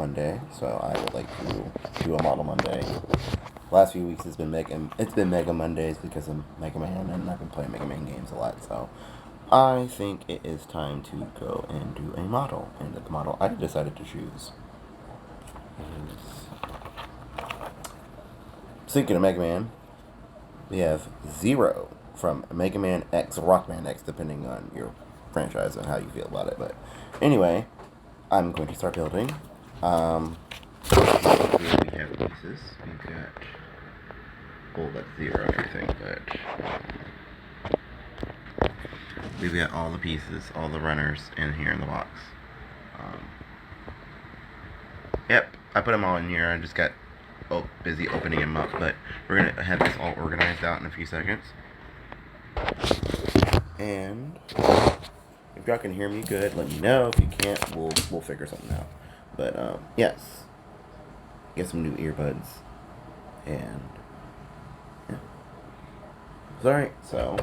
Monday, so I would like to do a model Monday. Last few weeks it's been Mega Mondays because of Mega Man, and I've been playing Mega Man games a lot. So I think it is time to go and do a model. And the model I decided to choose is, speaking of Mega Man, we have Zero from Mega Man X, Rockman X, depending on your franchise and how you feel about it. But anyway, I'm going to start building. Here we have pieces. We've got, oh, that's Zero, I think, but we've got all the pieces, all the runners in here in the box. Yep, I put them all in here. I just got busy opening them up, but we're going to have this all organized out in a few seconds. And if y'all can hear me good, let me know. If you can't, we'll figure something out. But yes, get some new earbuds, and yeah. Alright, so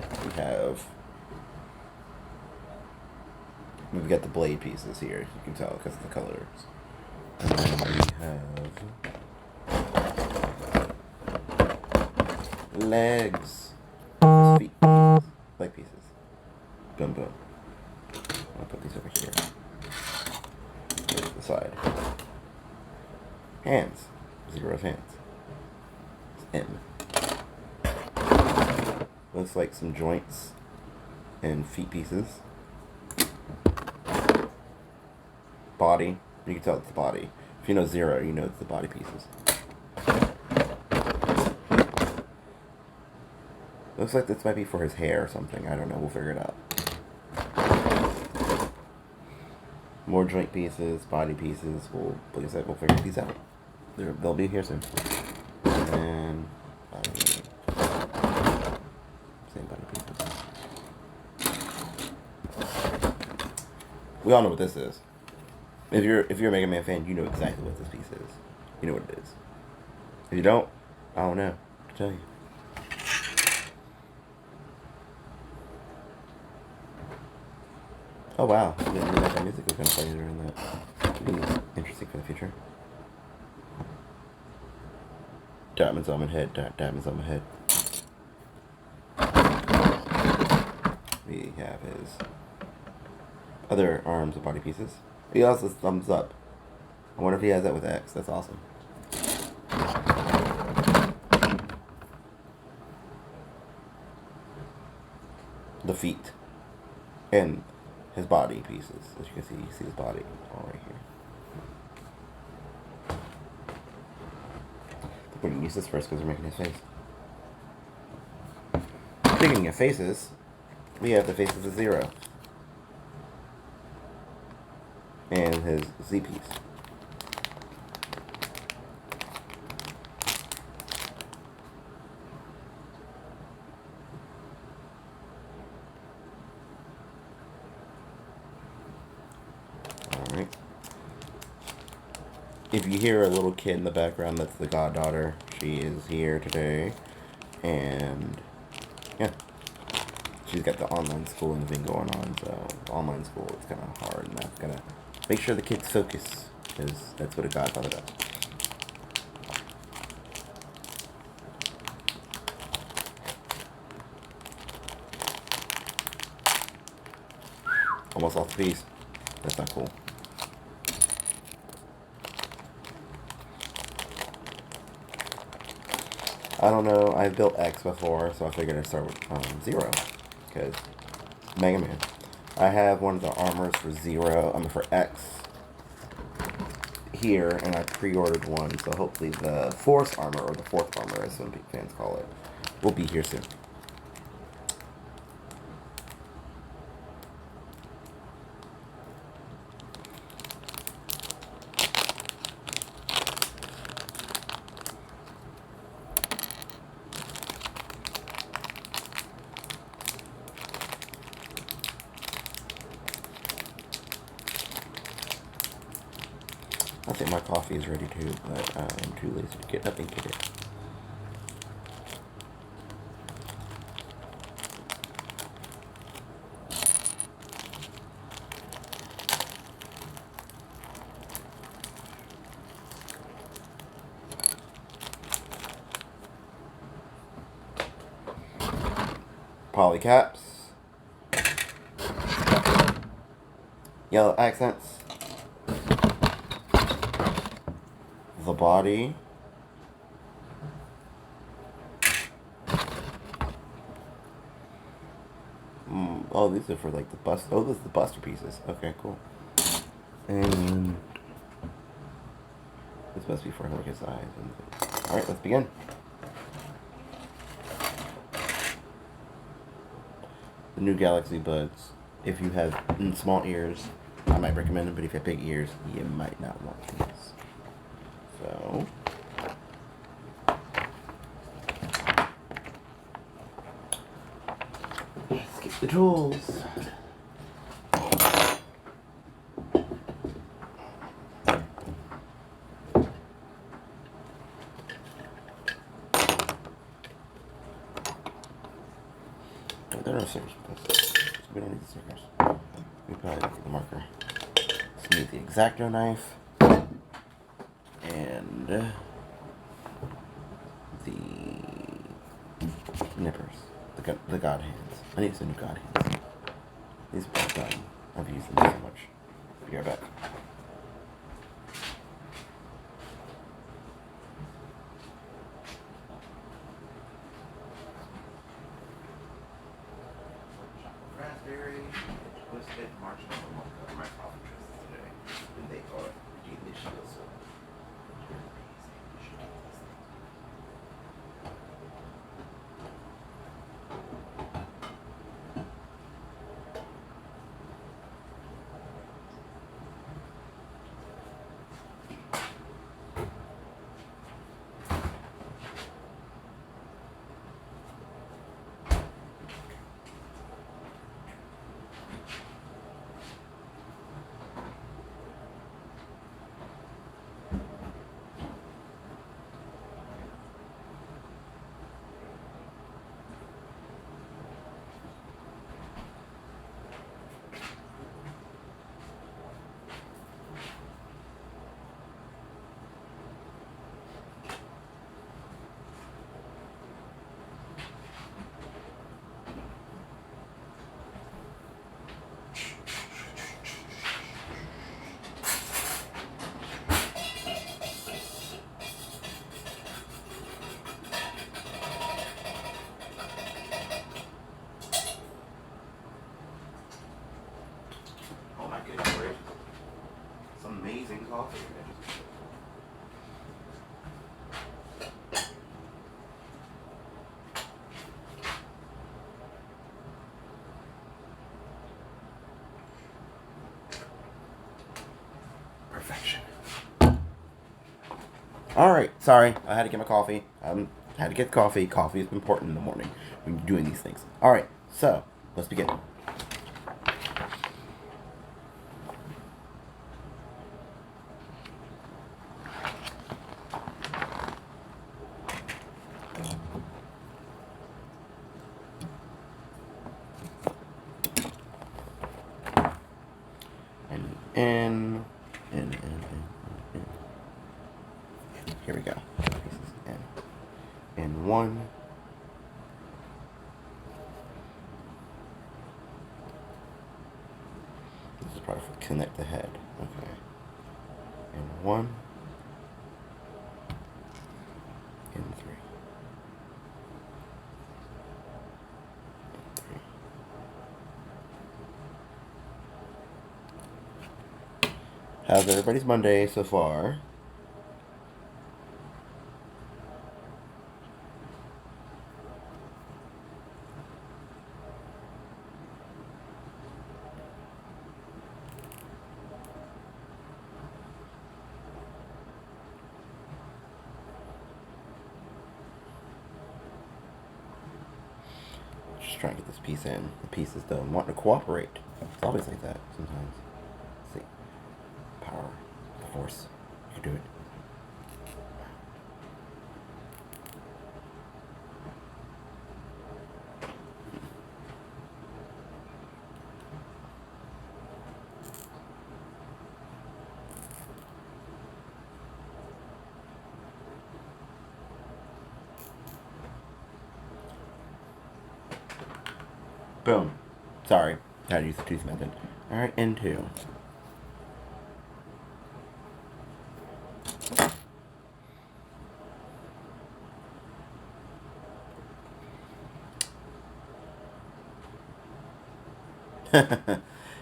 we've got the blade pieces here. You can tell because of the colors. And then we have legs, feet, leg pieces. Boom, boom. I'll put these over here. To the side. Hands. Zero's hands. It's M. Looks like some joints and feet pieces. Body. You can tell it's the body. If you know Zero, you know it's the body pieces. Looks like this might be for his hair or something. I don't know. We'll figure it out. More joint pieces, body pieces. Like I said, we'll figure these out. They'll be here soon. And same body pieces. We all know what this is. If you're a Mega Man fan, you know exactly what this piece is. You know what it is. If you don't, I don't know to tell you. Oh wow, the Mega music was gonna play during that. It'd be interesting for the future. Diamonds on my head, diamonds on my head. We have his other arms and body pieces. He also has thumbs up. I wonder if he has that with X. That's awesome. The feet. And his body pieces. As you can see, you see his body all right here. We're going to use this first because we're making his face. Speaking of faces, we have the faces of Zero. And his Z piece. Alright. If you hear a little kid in the background, that's the goddaughter. She is here today. And yeah. She's got the online schooling thing going on, so online school is kind of hard, and that's gonna make sure the kids focus, because that's what a godfather does. Almost off the piece. That's not cool. I don't know. I've built X before, so I figured I'd start with Zero, because Mega Man. I have one of the armors for for X here, and I pre-ordered one, so hopefully the Force armor, or the fourth armor, as some fans call it, will be here soon. I think my coffee is ready too, but I'm too lazy to get up and get it. polycaps, yellow accents, the body, oh, these are for like the bust. Oh, those are the buster pieces. Okay, cool. And this must be for like his eyes. All right, let's begin. The new Galaxy Buds. If you have small ears, I might recommend them, but if you have big ears, you might not want these. So, let's get the tools. Oh, there are stickers with this. We don't need the stickers. We probably don't need the marker. Let's need the X-Acto knife and the nippers, the God hands. I need some new God hands. These are all done. I've used them so much. Be right back. Raspberry, twisted marshmallow mocha. My coffee twists today, and they are delicious. Oh my goodness gracious. It's amazing coffee. Perfection. Alright, sorry. I had to get my coffee. Had to get coffee. Coffee is important in the morning when you're doing these things. Alright, so let's begin. And here we go. And one. This is probably for connect the head. Okay. And one. And three. And three. How's everybody's Monday so far? Just trying to get this piece in. The piece is done. Wanting to cooperate. It's always like that sometimes. Let's see. Power. The force. You can do it. Boom. Sorry. Had to use the tooth method. Alright, N2.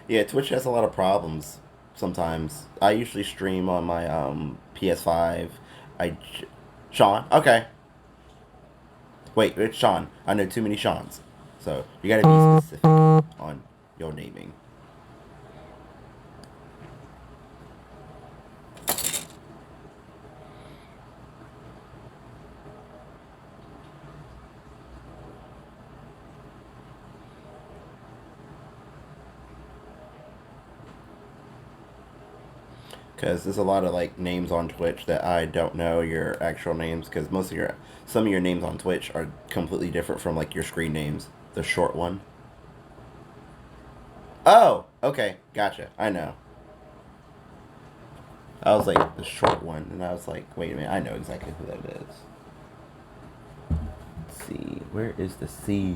Yeah, Twitch has a lot of problems sometimes. I usually stream on my PS5. I Sean, okay. Wait, it's Sean. I know too many Seans. So you gotta be specific on your naming. Because there's a lot of like names on Twitch that I don't know your actual names. Because some of your names on Twitch are completely different from like your screen names. The short one. Oh, okay, gotcha. I know. I was like the short one, and I was like, wait a minute, I know exactly who that is. Let's see, where is the C?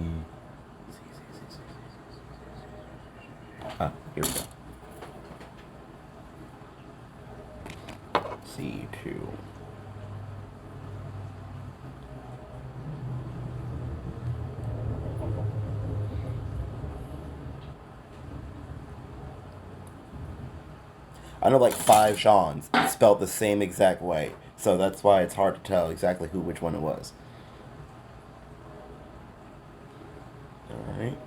Ah, here we go. C2. I know like 5 Seans spelled the same exact way, so that's why it's hard to tell exactly which one it was. Alright.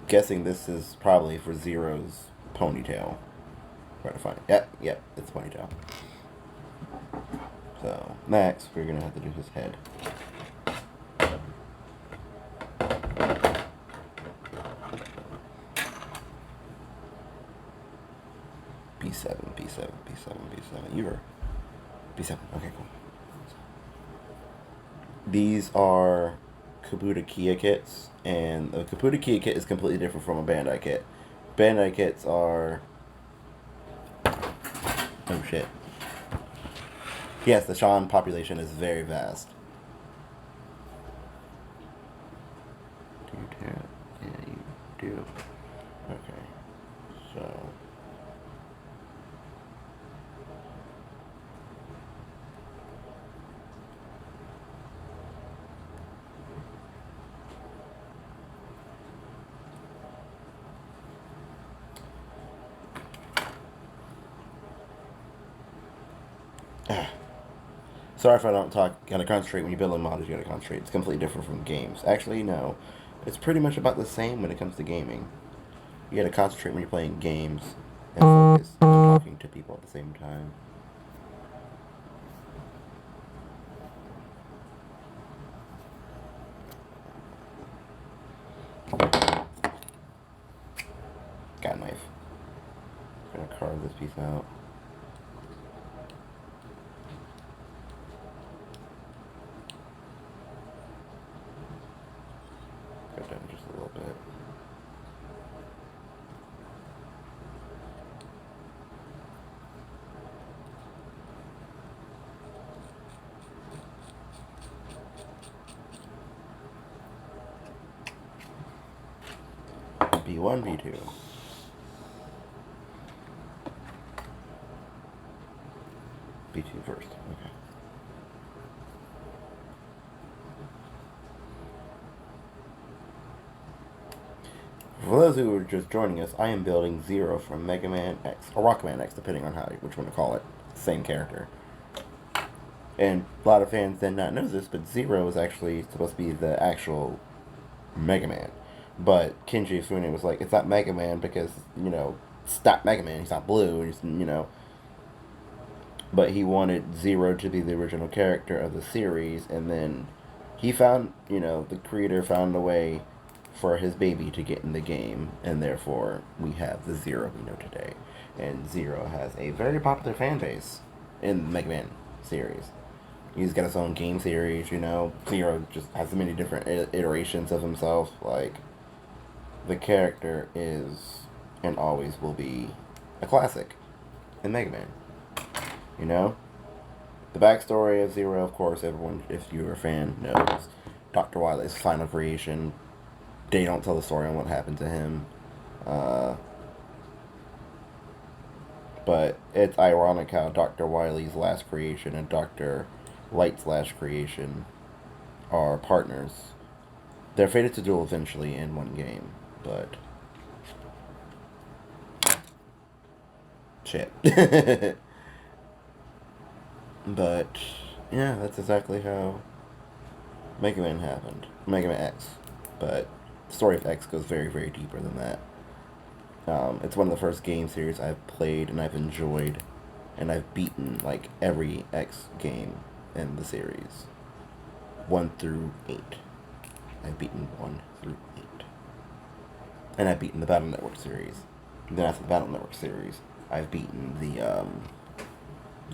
Guessing this is probably for Zero's ponytail. Try to find it. Yep, it's ponytail. So, next, we're gonna have to do his head. B7, B7, B7, B7. You are B7. Okay, cool. These are Kabuto Kia kits, and the Kabuto Kia kit is completely different from a Bandai kit. Bandai kits are... Oh shit. Yes, the Sean population is very vast. Do you do? Yeah, you do. Okay. So... Sorry if I don't talk. You gotta concentrate when you're building models. You gotta concentrate. It's completely different from games. Actually, no. It's pretty much about the same when it comes to gaming. You gotta concentrate when you're playing games and focus on talking to people at the same time. Got a knife. I'm gonna carve this piece out. Go down just a little bit. B1, B2. B2 first. Okay. For those who are just joining us, I am building Zero from Mega Man X, or Rockman X, depending on which one to call it. Same character. And a lot of fans did not know this, but Zero is actually supposed to be the actual Mega Man. But Kenji Ifune was like, it's not Mega Man because, stop Mega Man, he's not blue, But he wanted Zero to be the original character of the series, and then he found, the creator found a way for his baby to get in the game, and therefore we have the Zero we know today. And Zero has a very popular fan base in the Mega Man series. He's got his own game series, Zero just has many different iterations of himself. Like, the character is and always will be a classic in Mega Man. The backstory of Zero, of course, everyone, if you're a fan, knows. Dr. Wily's final creation. They don't tell the story on what happened to him. But it's ironic how Dr. Wily's last creation and Dr. Light's last creation are partners. They're fated to duel eventually in one game, but... shit. But, yeah, that's exactly how Mega Man happened. Mega Man X. But the story of X goes very, very deeper than that. It's one of the first game series I've played and I've enjoyed, and I've beaten like every X game in the series, 1 through 8. I've beaten 1 through 8, and I've beaten the Battle Network series. And then after the Battle Network series, I've beaten the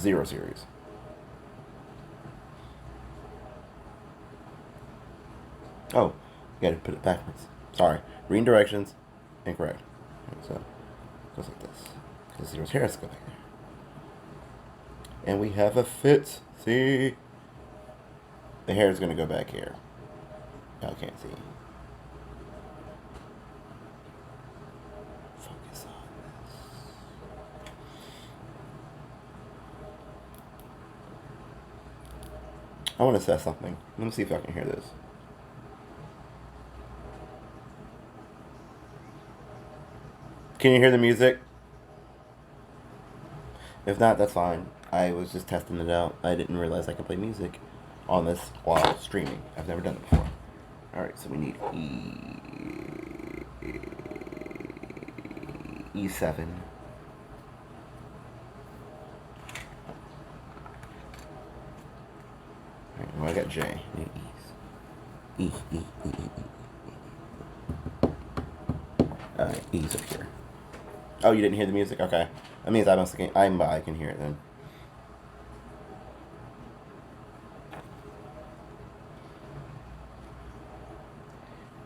Zero series. Oh, you gotta put it backwards. Sorry, reading directions, incorrect. So, it goes like this. Because Zero's hair has to go back there. And we have a fit. See? The hair is going to go back here. Y'all can't see. Focus on this. I want to say something. Let me see if I can hear this. Can you hear the music? If not, that's fine. I was just testing it out. I didn't realize I could play music on this while streaming. I've never done it before. Alright, so we need E7. Alright, well, I got J. E's. Alright, E's up here. Oh, you didn't hear the music? Okay. That means I can hear it then.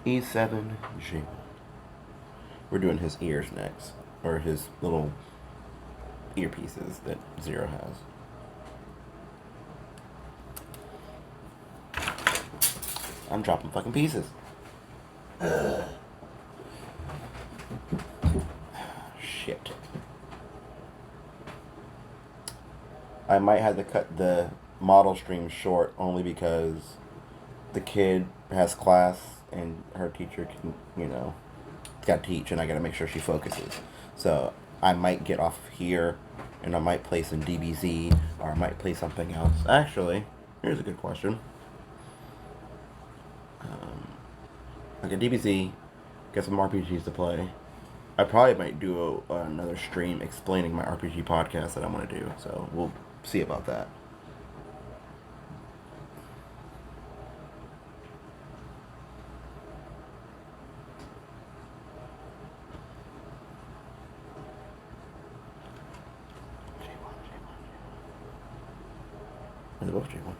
E7, G. We're doing his ears next. Or his little earpieces that Zero has. I'm dropping fucking pieces. Shit. I might have to cut the model stream short only because the kid has class and her teacher can, got to teach and I got to make sure she focuses. So I might get off here and I might play some DBZ or I might play something else. Actually, here's a good question. Like a DBZ, get some RPGs to play. I probably might do another stream explaining my RPG podcast that I want to do. So we'll see about that. They're both J1.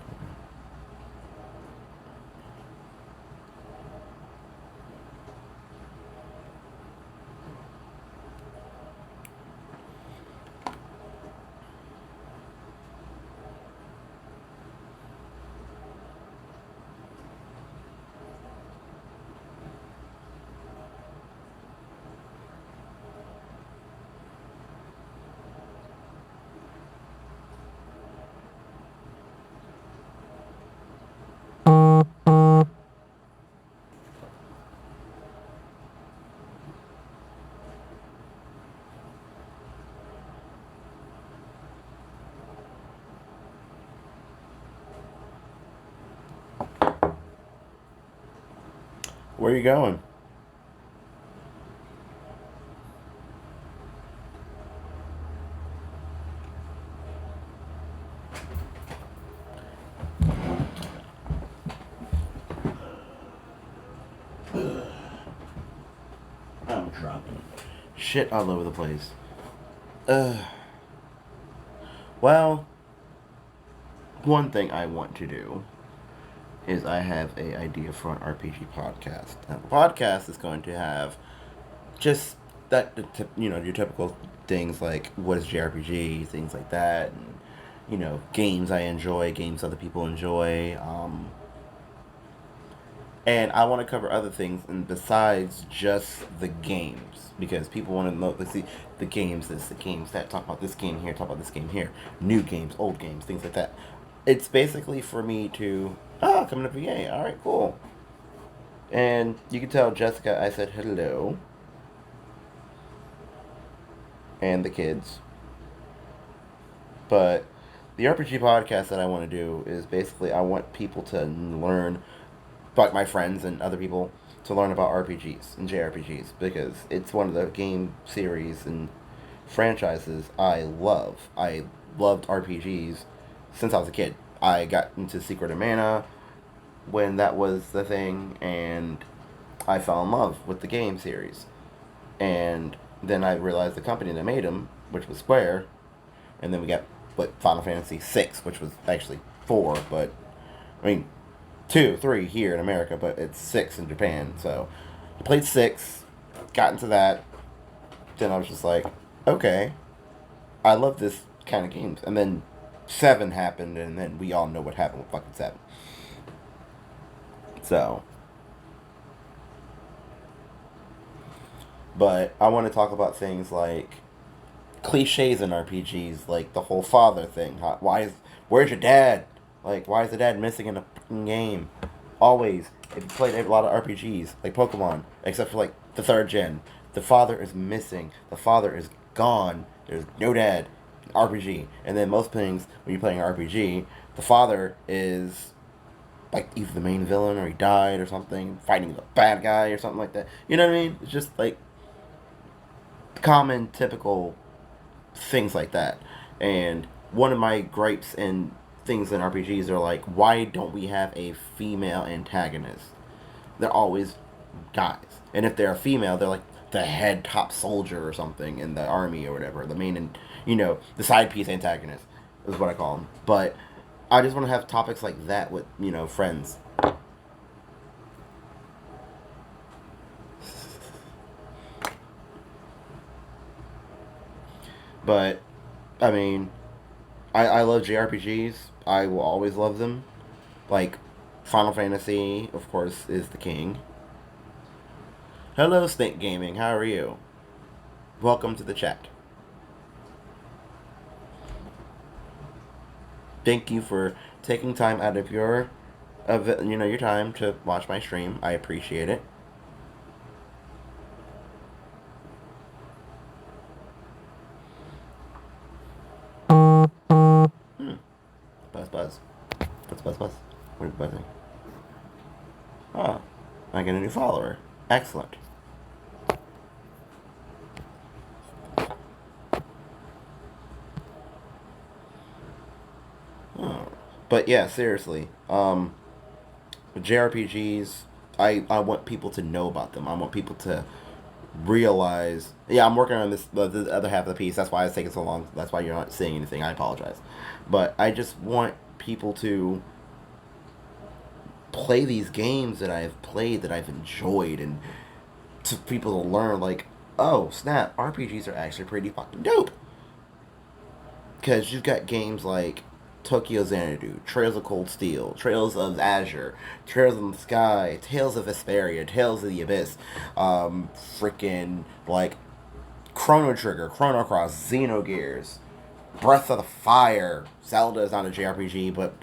Where are you going? I'm dropping shit all over the place. Well, one thing I want to do is I have a idea for an RPG podcast. Now, the podcast is going to have just that, your typical things like what is JRPG, things like that, and games I enjoy, games other people enjoy. And I want to cover other things and besides just the games because people want to know. Let's see, the games, this, the games that, talk about this game here, talk about this game here, new games, old games, things like that. It's basically for me to coming to VA. All right, cool. And you can tell Jessica I said hello and the kids. But the RPG podcast that I want to do is basically I want people to learn, like my friends and other people, to learn about RPGs and JRPGs because it's one of the game series and franchises I love. I loved RPGs since I was a kid. I got into Secret of Mana when that was the thing, and I fell in love with the game series. And then I realized the company that made them, which was Square, and then we got Final Fantasy VI, which was actually four, but I mean 2, 3 here in America, but it's 6 in Japan. So I played 6, got into that. Then I was just like, okay, I love this kind of games. And then 7 happened, and then we all know what happened with fucking 7. So, but I want to talk about things like cliches in RPGs, like the whole father thing. Where's your dad? Like, why is the dad missing in a game? Always, if you played a lot of RPGs, like Pokemon, except for like the 3rd gen, the father is missing. The father is gone. There's no dad. RPG. And then most things, when you're playing an RPG, the father is like either the main villain or he died or something, fighting the bad guy or something like that. You know what I mean? It's just like common, typical things like that. And one of my gripes and things in RPGs are like, why don't we have a female antagonist? They're always guys. And if they're a female, they're like the head top soldier or something in the army or whatever. The main, the side piece antagonist is what I call them. But I just want to have topics like that with, friends. But, I mean, I love JRPGs. I will always love them. Like, Final Fantasy, of course, is the king. Hello, Snake Gaming. How are you? Welcome to the chat. Thank you for taking time out of your time to watch my stream. I appreciate it. Buzz, buzz. What's buzz, buzz? What are you buzzing? Oh, I get a new follower. Excellent. Oh. But yeah, seriously. JRPGs, I want people to know about them. I want people to realize. Yeah, I'm working on the other half of the piece. That's why it's taking so long. That's why you're not seeing anything. I apologize. But I just want people to play these games that I've played, that I've enjoyed, and to people to learn, like, oh, snap, RPGs are actually pretty fucking dope. Because you've got games like Tokyo Xanadu, Trails of Cold Steel, Trails of Azure, Trails in the Sky, Tales of Vesperia, Tales of the Abyss, freaking, like, Chrono Trigger, Chrono Cross, Xenogears, Breath of the Fire. Zelda is not a JRPG, but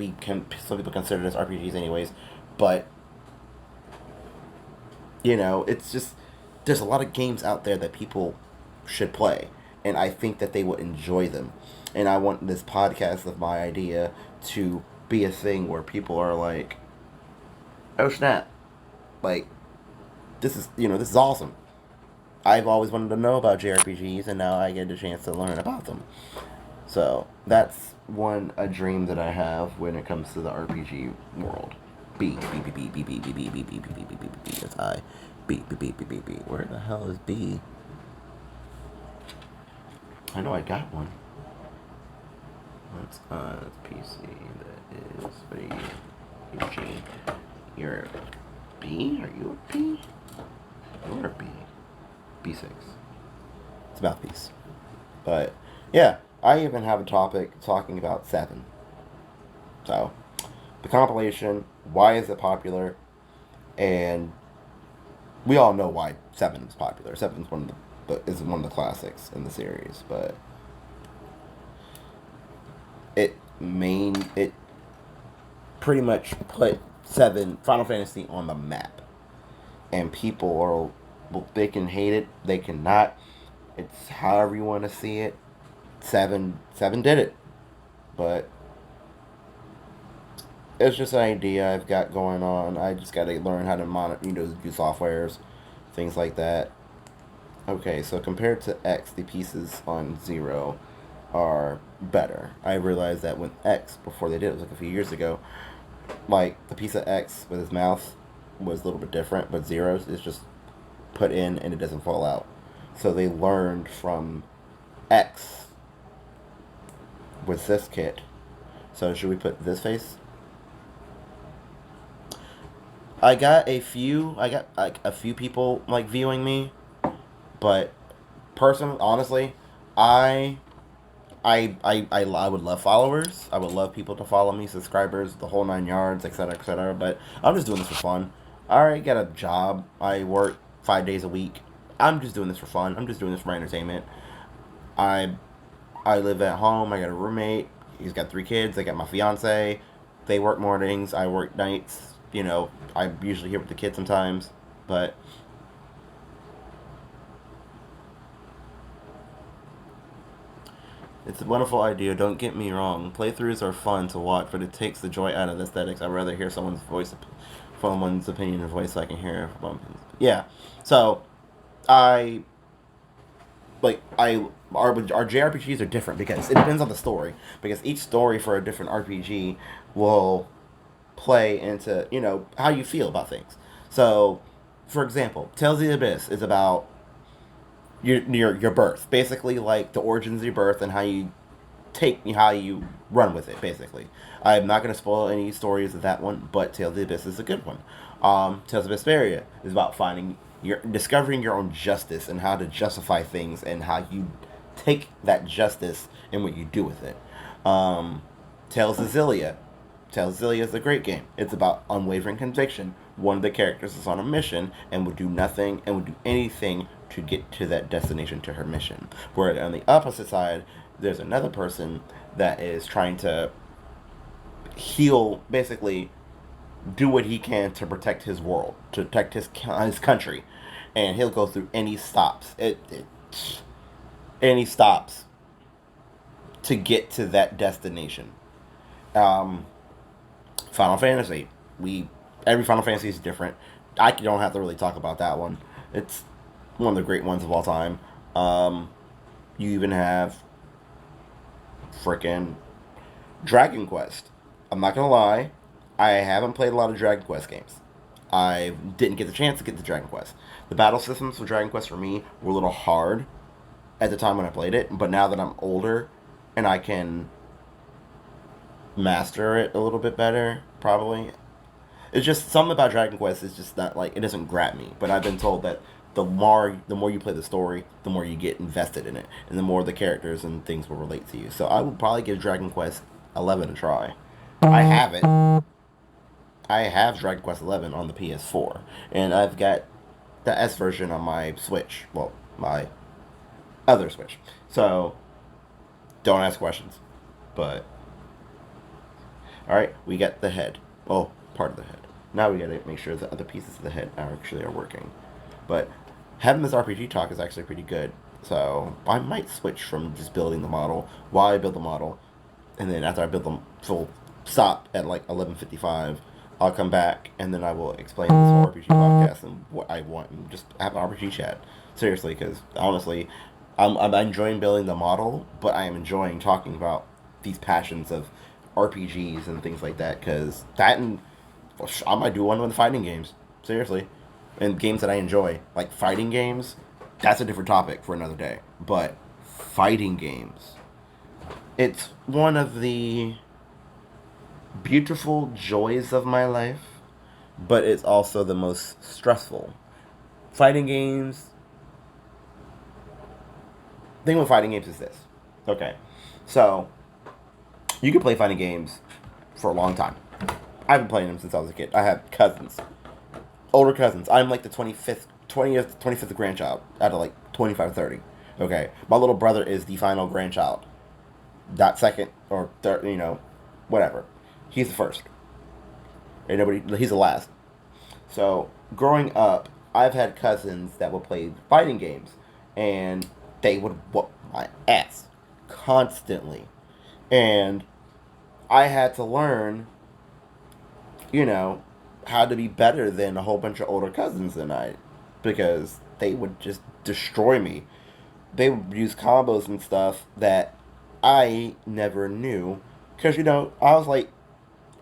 some people consider this RPGs anyways. But, it's just, there's a lot of games out there that people should play. And I think that they would enjoy them. And I want this podcast of my idea to be a thing where people are like, oh snap. Like, this is awesome. I've always wanted to know about JRPGs, and now I get a chance to learn about them. So that's a dream that I have when it comes to the RPG world. B B B B B B B B B B B B B B B. That's I. B B B B B B. Where the hell is B? I know I got one. That's PC. That is a Eugene. You're a B? Are you a B? You're a B. B6. It's a mouthpiece. But yeah, I even have a topic talking about 7. So the compilation. Why is it popular? And we all know why 7 is popular. 7 is one of the classics in the series, but it pretty much put 7 Final Fantasy on the map, and people are, well, they can hate it, they cannot. It's however you want to see it. 7 did it, but it's just an idea I've got going on. I just got to learn how to monitor, do softwares, things like that. Okay, so compared to X, the pieces on 0 are better. I realized that when X, before they did it was like a few years ago, like the piece of X with his mouth was a little bit different, but Zero's is just put in and it doesn't fall out. So they learned from X with this kit. So should we put this face? I got like a few people like viewing me, but personally, honestly, I I would love followers. I would love people to follow me, subscribers, the whole 9 yards, etc., etc. But I'm just doing this for fun. I already got a job. I work 5 days a week. I'm just doing this for fun. I'm just doing this for my entertainment. I I live at home. I got a roommate. He's got 3 kids. I got my fiance. They work mornings. I work nights. I'm usually here with the kids sometimes. But it's a wonderful idea. Don't get me wrong. Playthroughs are fun to watch, but it takes the joy out of the aesthetics. I'd rather hear someone's opinion and voice, so I can hear. Yeah. So I like I our JRPGs are different because it depends on the story. Because each story for a different RPG will play into how you feel about things. So, for example, Tales of the Abyss is about your birth, basically like the origins of your birth and how you run with it. Basically, I'm not going to spoil any stories of that one, but Tales of the Abyss is a good one. Tales of Vesperia is about discovering your own justice and how to justify things and how you take that justice and what you do with it. Um, Tales of Zillia. Tales of Zillia is a great game. It's about unwavering conviction. One of the characters is on a mission and would do nothing and would do anything to get to that destination, to her mission. Where on the opposite side, there's another person that is trying to heal, basically do what he can to protect his world, to protect his country, and he'll go through any stops. Any stops to get to that destination. Um, Final Fantasy. Every Final Fantasy is different. I don't have to really talk about that one. It's one of the great ones of all time. Um, you even have frickin' Dragon Quest. I'm not gonna lie, I haven't played a lot of Dragon Quest games. I didn't get the chance to get to Dragon Quest. The battle systems for Dragon Quest for me were a little hard at the time when I played it, but now that I'm older and I can master it a little bit better, probably. It's just something about Dragon Quest is just not like it doesn't grab me. But I've been told that the more you play the story, the more you get invested in it, and the more the characters and things will relate to you. So I would probably give Dragon Quest 11 a try. I have it. I have Dragon Quest 11 on the PS4, and I've got the S version on my Switch. Well, my other Switch. So don't ask questions. But all right, we got the head. Oh, part of the head. Now we gotta make sure the other pieces of the head are working. But having this RPG talk is actually pretty good. So I might switch from just building the model while I build the model, and then after I build the full stop at like 11:55, I'll come back and then I will explain this whole RPG podcast and what I want and just have an RPG chat. Seriously, because honestly, I'm enjoying building the model, but I am enjoying talking about these passions of RPGs and things like that. Because that and I might do one with fighting games. Seriously, and games that I enjoy, like fighting games. That's a different topic for another day. But fighting games, it's one of the beautiful joys of my life, but it's also the most stressful. Fighting games. The thing with fighting games is this. Okay, so you can play fighting games for a long time. I've been playing them since I was a kid. I have cousins. older cousins. I'm like the 25th grandchild out of like 25 30. Okay, my little brother is the final grandchild. Not second or third, whatever. He's the first, and he's the last. So growing up, I've had cousins that would play fighting games, and they would whoop my ass constantly, and I had to learn, you know, how to be better than a whole bunch of older cousins than I, because they would just destroy me. They would use combos and stuff that I never knew, because I was like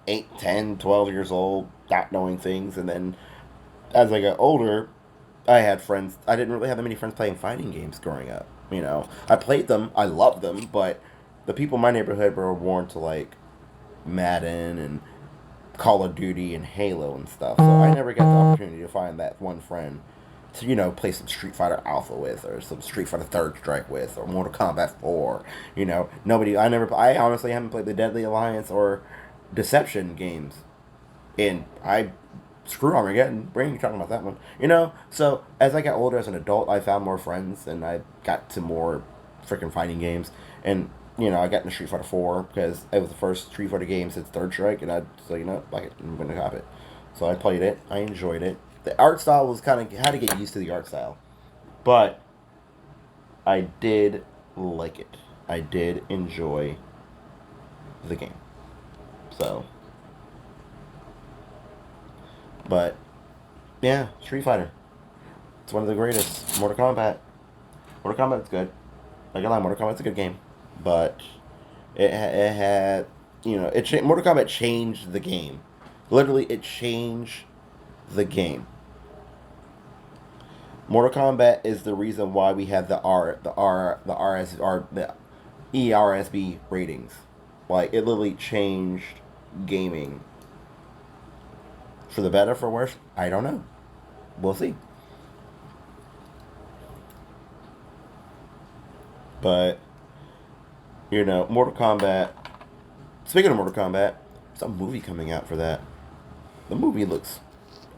8, 10, 12 years old, not knowing things, and then as I got older, I had friends. I didn't really have that many friends playing fighting games growing up. I played them, I loved them, but the people in my neighborhood were born to like Madden and Call of Duty and Halo and stuff. So I never got the opportunity to find that one friend to play some Street Fighter Alpha with, or some Street Fighter Third Strike with, or Mortal Kombat 4. Nobody. I honestly haven't played the Deadly Alliance or Deception games, and I screw Armageddon. Brain, you talking about that one? So as I got older as an adult, I found more friends, and I got to more freaking fighting games, and I got into Street Fighter 4 because it was the first Street Fighter game since Third Strike, and like it, I'm gonna cop it. So I played it. I enjoyed it. The art style was kind of had to get used to the art style, but I did like it. I did enjoy the game. So, but yeah, Street Fighter. It's one of the greatest. Mortal Kombat. Mortal Kombat's good. Like I lie, Mortal Kombat's a good game, but it had Mortal Kombat changed the game. Literally, it changed the game. Mortal Kombat is the reason why we have the ERSB ratings. Like it literally changed gaming. For the better, for worse, I don't know. We'll see. But Mortal Kombat. Speaking of Mortal Kombat, there's a movie coming out for that. The movie looks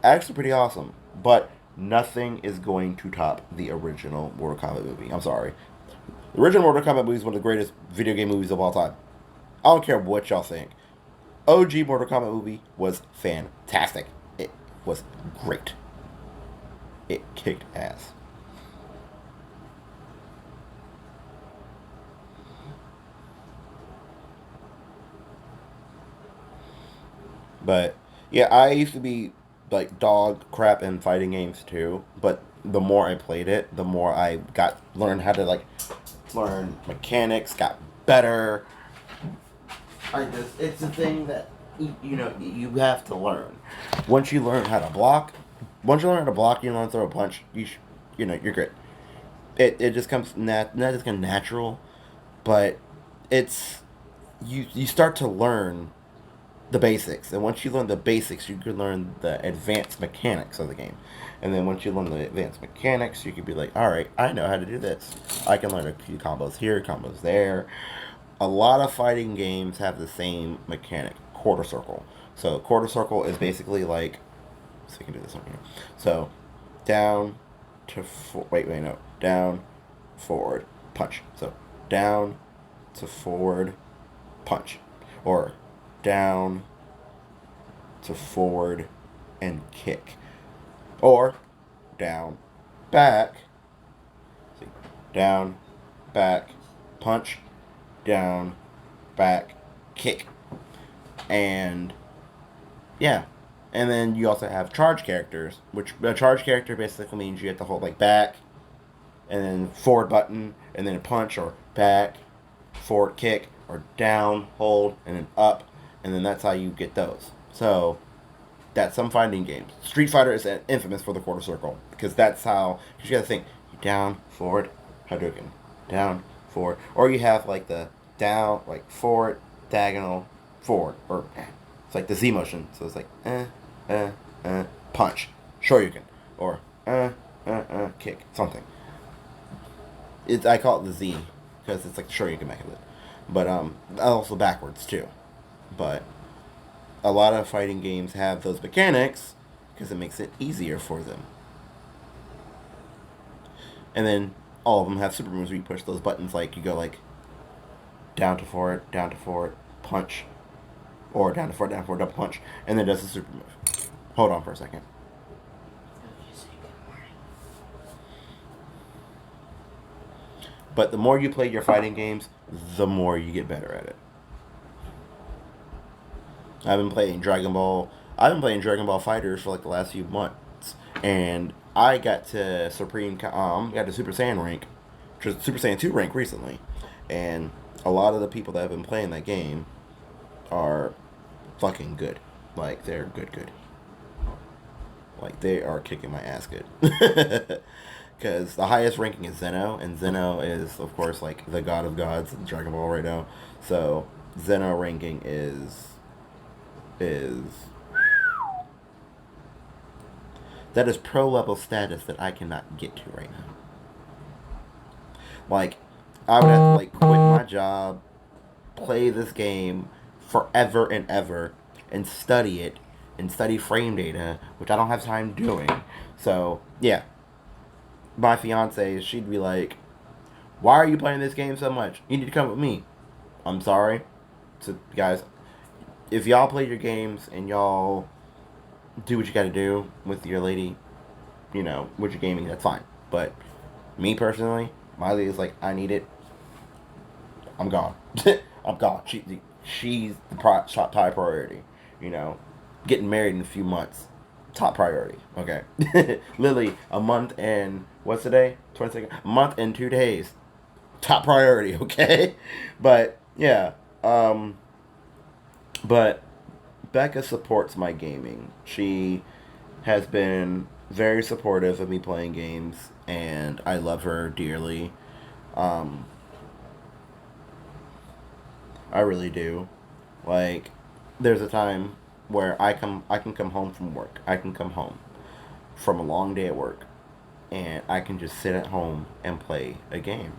actually pretty awesome, but nothing is going to top the original Mortal Kombat movie. I'm sorry. The original Mortal Kombat movie is one of the greatest video game movies of all time. I don't care what y'all think. OG Mortal Kombat movie was fantastic. It was great. It kicked ass. But yeah, I used to be like dog crap in fighting games too. But the more I played it, the more I got learned how to like learn mechanics, got better. It's a thing that you have to learn. Once you learn how to block, once you learn how to block, you learn how to throw a punch. You're good. It just comes not just kind of natural, but it's you start to learn the basics, and once you learn the basics, you can learn the advanced mechanics of the game. And then once you learn the advanced mechanics, you can be like, all right, I know how to do this. I can learn a few combos here, combos there. A lot of fighting games have the same mechanic, quarter circle. So quarter circle is basically like, so you can do this on here. So down to wait no, down, forward, punch. So down to forward, punch, or down to forward and kick, or down, back, see, down, back, punch, down, back, kick, and yeah. And then you also have charge characters, which a charge character basically means you have to hold like back, and then forward button, and then a punch, or back, forward kick, or down, hold, and then up, and then that's how you get those. So that's some fighting games. Street Fighter is infamous for the quarter circle, because that's how, because you gotta think down, forward, Hadouken, down, forward, or you have like the down, like forward, diagonal, forward, or it's like the Z motion. So it's like punch, Shoryuken, or kick, something. I call it the Z because it's like the Shoryuken mechanism, but also backwards too. But a lot of fighting games have those mechanics, because it makes it easier for them. And then all of them have super moves where you push those buttons, like you go like down to forward, punch, or down to forward, double punch, and then it does the super move. Hold on for a second. But the more you play your fighting games, the more you get better at it. I've been playing Dragon Ball. I've been playing Dragon Ball Fighters for like the last few months, and I got to got to Super Saiyan rank, Super Saiyan 2 rank recently, and a lot of the people that have been playing that game are fucking good. Like they're good. Like they are kicking my ass good. Because the highest ranking is Zeno, and Zeno is, of course, like the god of gods in Dragon Ball right now. So Zeno ranking is that is pro level status that I cannot get to right now. Like I would have to like quit my job, play this game forever and ever, and study it and study frame data, which I don't have time doing. So yeah, my fiance, she'd be like, "Why are you playing this game so much? You need to come with me." I'm sorry, so guys, if y'all play your games and y'all do what you got to do with your lady, you know, with your gaming, that's fine. But me personally, my lady's like, I need it. I'm gone. I'm gone. She's the top priority. You know, getting married in a few months, top priority. Okay, Lily, a month and what's the day? 22nd. A month and 2 days, top priority. Okay, but yeah, but Becca supports my gaming. She has been very supportive of me playing games, and I love her dearly. Um, I really do. Like, there's a time where I can come home from work. I can come home from a long day at work, and I can just sit at home and play a game,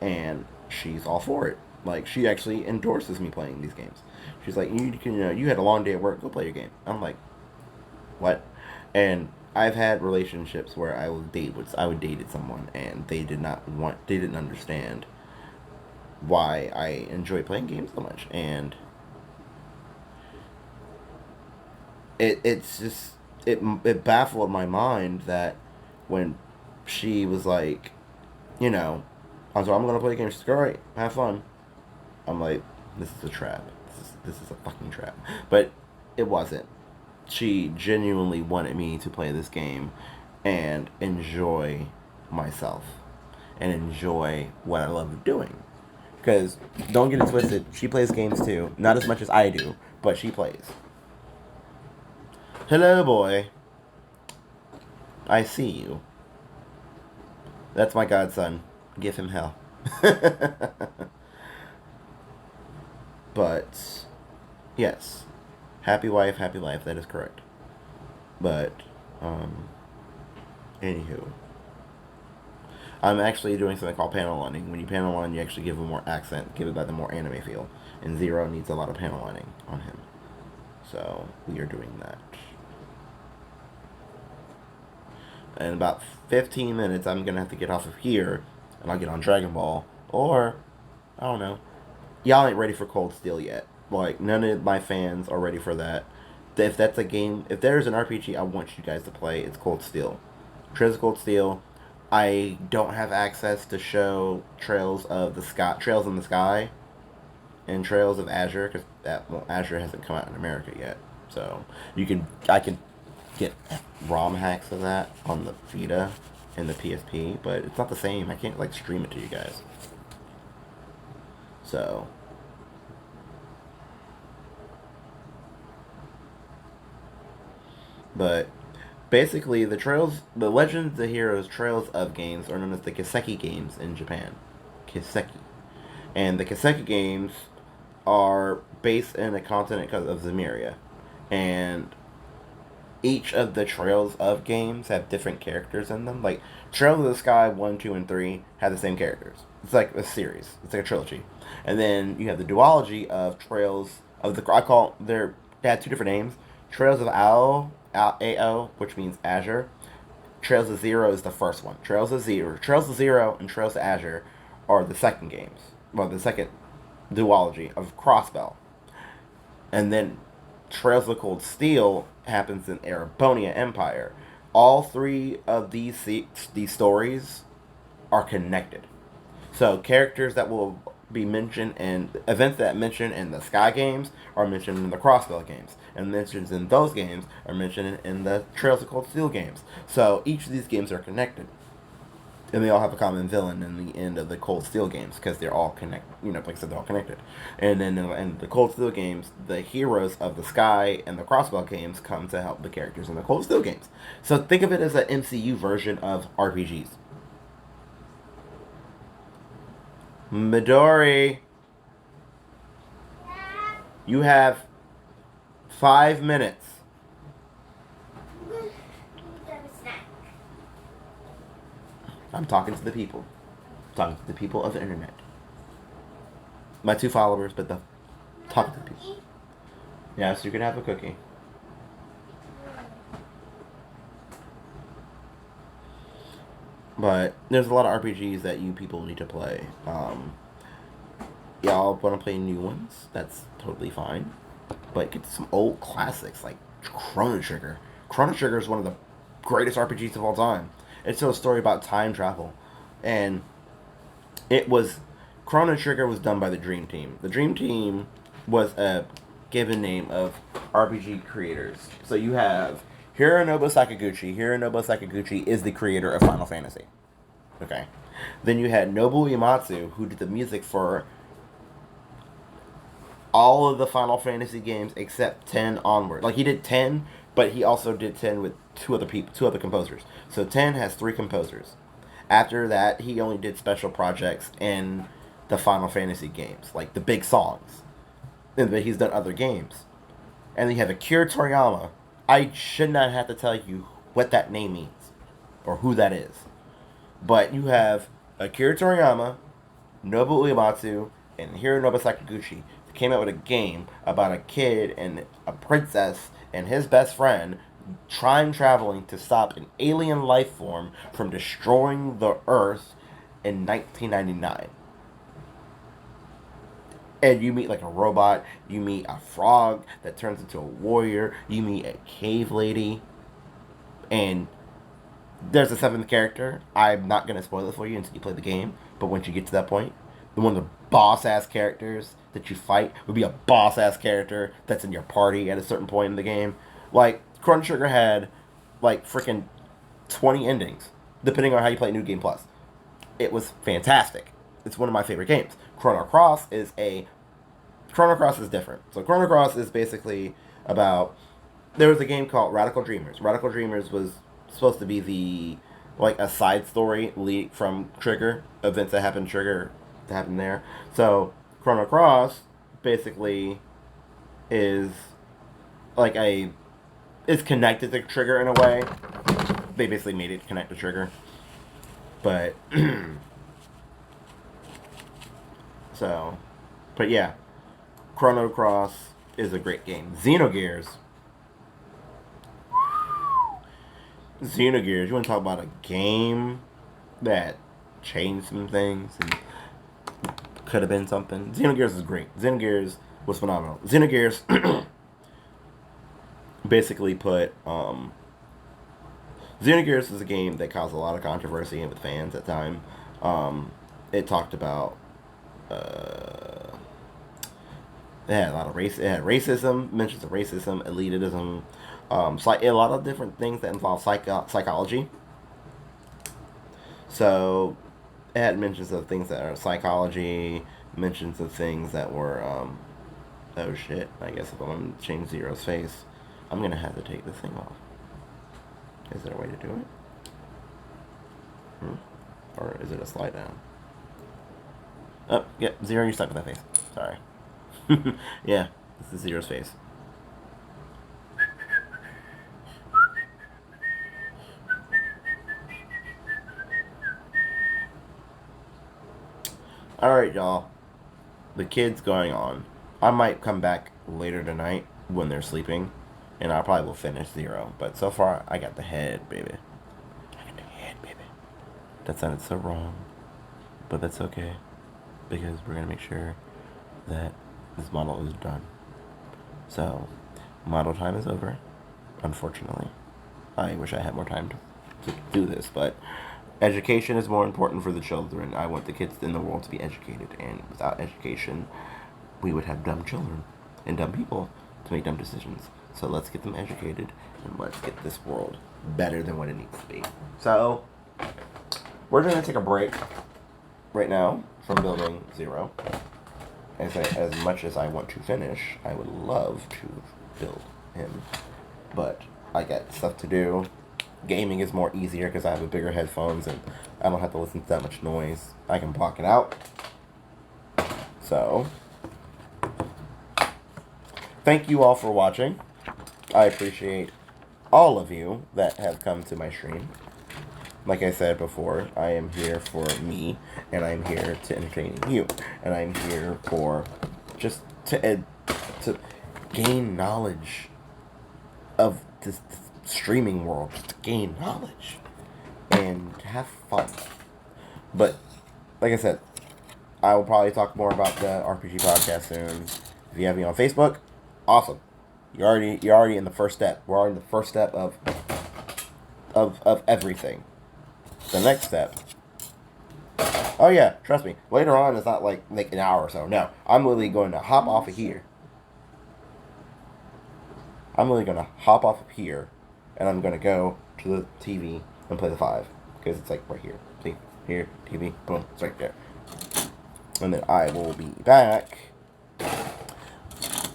and she's all for it. Like, she actually endorses me playing these games. She's like, you had a long day at work. Go play your game. I'm like, what? And I've had relationships where I would date someone, and they didn't understand why I enjoy playing games so much, and it's just it baffled my mind that when she was like, you know, I was like, I'm gonna play a game. She's like, all right, have fun. I'm like, this is a trap. This is a fucking trap. But it wasn't. She genuinely wanted me to play this game and enjoy myself and enjoy what I love doing. Because don't get it twisted, she plays games too. Not as much as I do, but she plays. Hello, boy. I see you. That's my godson. Give him hell. But, yes. Happy wife, happy life. That is correct. But, anywho. I'm actually doing something called panel lining. When you panel line, you actually give it more accent, give it like the more anime feel. And Zero needs a lot of panel lining on him. So, we are doing that. In about 15 minutes, I'm going to have to get off of here, and I'll get on Dragon Ball. Or, I don't know. Y'all ain't ready for Cold Steel yet. Like, none of my fans are ready for that. If that's a game, if there's an RPG I want you guys to play, it's Cold Steel. Trails of Cold Steel. I don't have access to show Trails of the Sky, Trails in the Sky, and Trails of Azure, because Azure hasn't come out in America yet. So I can get ROM hacks of that on the Vita and the PSP, but it's not the same. I can't like stream it to you guys. So but basically the Legends of the Heroes Trails of games are known as the Kiseki games in Japan. Kiseki. And the Kiseki games are based in the continent of Zemuria. And each of the Trails of games have different characters in them. Like, Trails of the Sky 1, 2, and 3 have the same characters. It's like a series. It's like a trilogy. And then you have the duology of Trails of the... they had two different names. Trails of AO, which means Azure. Trails of Zero is the first one. Trails of Zero, and Trails of Azure are the second games. Well, the second duology of Crossbell, and then Trails of the Cold Steel happens in Erebonia Empire. All three of these stories are connected. So characters that will be mentioned and events that mention in the Sky games are mentioned in the Crossbell games, and mentions in those games are mentioned in the Trails of Cold Steel games. So each of these games are connected, and they all have a common villain in the end of the Cold Steel games because they're all connected. Like I said, they're all connected. And then in the Cold Steel games, the heroes of the Sky and the Crossbell games come to help the characters in the Cold Steel games. So think of it as an MCU version of RPGs. Midori, you have 5 minutes. I'm talking to the people. I'm talking to the people of the internet. My 2 followers, but talking to the people. Yes, you can have a cookie. But there's a lot of RPGs that you people need to play. Y'all want to play new ones? That's totally fine. But get some old classics like Chrono Trigger. Chrono Trigger is one of the greatest RPGs of all time. It's a story about time travel. And Chrono Trigger was done by the Dream Team. The Dream Team was a given name of RPG creators. So you have Hironobu Sakaguchi. Hironobu Sakaguchi is the creator of Final Fantasy. Okay. Then you had Nobuo Uematsu, who did the music for all of the Final Fantasy games except 10 onward. Like, he did 10, but he also did 10 with two other composers. So 10 has 3 composers. After that, he only did special projects in the Final Fantasy games, like the big songs. But he's done other games. And then you have Akira Toriyama. I should not have to tell you what that name means or who that is. But you have Akira Toriyama, Nobuo Uematsu, and Hironobu Sakaguchi. They came out with a game about a kid and a princess and his best friend time traveling to stop an alien life form from destroying the Earth in 1999. And you meet like a robot, you meet a frog that turns into a warrior, you meet a cave lady, and there's a 7th character. I'm not going to spoil it for you until you play the game, but once you get to that point, one of the boss-ass characters that you fight would be a boss-ass character that's in your party at a certain point in the game. Like, Chrono Trigger had, like, freaking 20 endings, depending on how you play New Game Plus. It was fantastic. It's one of my favorite games. Chrono Cross is different. So Chrono Cross is basically about... There was a game called Radical Dreamers. Radical Dreamers was supposed to be a side story lead from Trigger, events that happened there. So Chrono Cross basically is it's connected to Trigger in a way. They basically made it connect to Trigger. But but yeah, Chrono Cross is a great game. Xenogears, you want to talk about a game that changed some things and could have been something? Xenogears is great. Xenogears was phenomenal. Xenogears basically put... Xenogears is a game that caused a lot of controversy with fans at the time. It talked about... it had a lot of it had racism, mentions of racism, elitism, a lot of different things that involve psychology. So it had mentions of things that are psychology, mentions of things that were, oh shit, I guess if I'm going to change Zero's face, I'm going to have to take this thing off. Is there a way to do it? Or is it a slide down? Oh, yeah, Zero, you're stuck with that face. Sorry. Yeah, this is Zero's face. Alright, y'all. The kid's going on. I might come back later tonight when they're sleeping And I probably will finish 0. But so far, I got the head, baby. I got the head, baby. That sounded so wrong. But that's okay. Because we're going to make sure that this model is done. So, model time is over. Unfortunately. I wish I had more time to do this. But education is more important for the children. I want the kids in the world to be educated. And without education, we would have dumb children and dumb people to make dumb decisions. So let's get them educated and let's get this world better than what it needs to be. So we're going to take a break right now from building 0. As much as I want to finish, I would love to build him. But I got stuff to do. Gaming is more easier because I have a bigger headphones and I don't have to listen to that much noise. I can block it out. So thank you all for watching. I appreciate all of you that have come to my stream. Like I said before, I am here for me, and I'm here to entertain you, and I'm here for just to gain knowledge of this streaming world, just to gain knowledge and have fun. But like I said, I will probably talk more about the RPG podcast soon. If you have me on Facebook, awesome. You're already in the first step. We're already in the first step of everything. The next step. Oh yeah, trust me. Later on, it's not like an hour or so. No, I'm literally going to hop off of here. I'm literally going to hop off of here, and I'm going to go to the TV and play the 5 because it's like right here. See, here, TV, boom, it's right there. And then I will be back.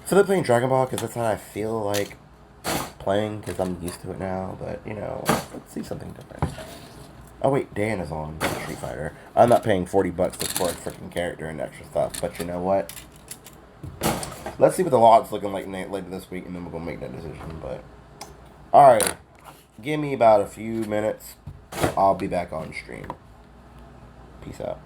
So they're playing Dragon Ball because that's how I feel like playing because I'm used to it now. But, you know, let's see something different. Oh, wait, Dan is on Street Fighter. I'm not paying $40 for a freaking character and extra stuff. But you know what? Let's see what the lot's looking like later this week, and then we're going to make that decision. But, alright. Give me about a few minutes. I'll be back on stream. Peace out.